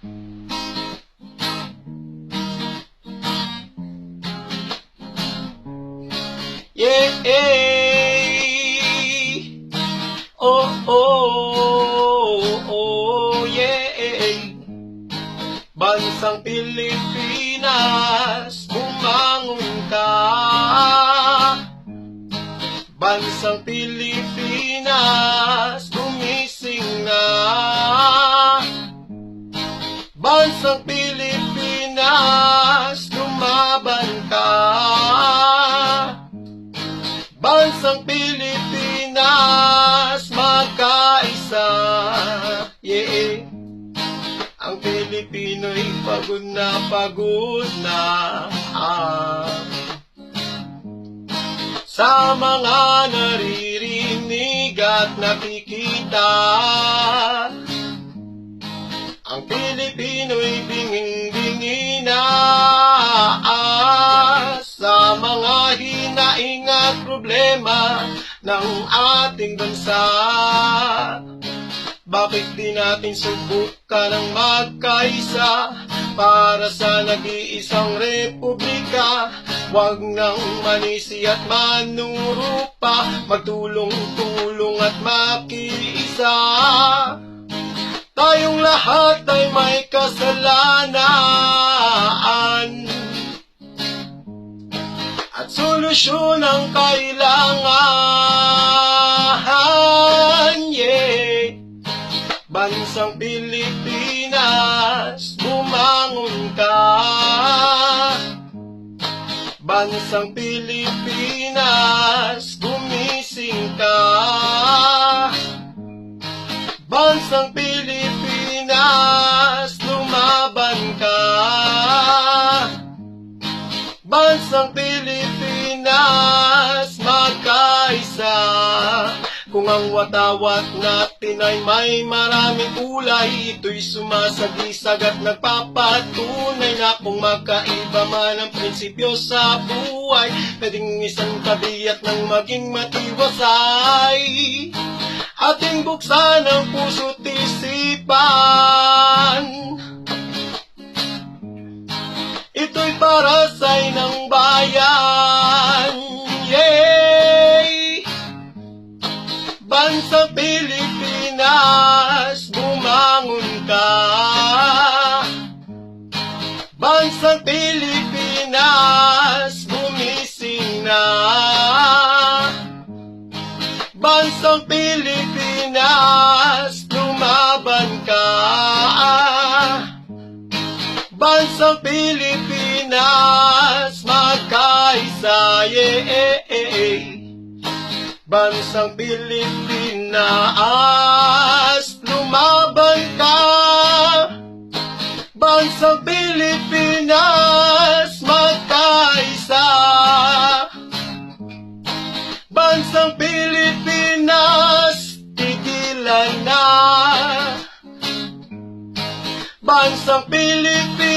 Yeah, oh, oh, oh, yeah. Bansang Pilipinas, bumangon ka. Bansang Pilipinas, gumising na. Bansang Pilipinas, lumaban ka. Bansang Pilipinas, magkaisa. Yeah. Ang Pilipino'y pagod na pagod na. Sa mga naririnig at nakikita, ang Pilipino'y binging-bingi na. Sa mga hinaing at problema ng ating bansa, bakit di natin subukan ang magkaisa para sa nag-iisang republika? Huwag nang manisi at manurupa, magtulong-tulong at makiisa. Tayong lahat ay may kasalanan at solusyon ang kailangan. Yeah. Bansang Pilipinas, bumangon ka. Bansang Pilipinas, gumising ka. Bansang Pilipinas, lumaban ka. Bansang Pilipinas, magkaisa. Kung ang watawat natin ay may maraming kulay, ito'y sumasagisag at nagpapatunay na kung magkaiba man ang prinsipyo sa buhay, pwedeng isang tabi at nang maging matiwasay. Ating buksan ang puso't isipan, ito'y para sa inang bayan. Yeah! Bansang Pilipinas, bumangon ka. Bansang Pilipinas, gumising na. Bansang Pilipinas, lumaban ka. Bansang Pilipinas, magkaisa. Yeah. Bansang Pilipinas, lumaban ka. Bansang Pilipinas, magkaisa. Bansang Pilipinas, tigilan na. Bansang Pilipinas,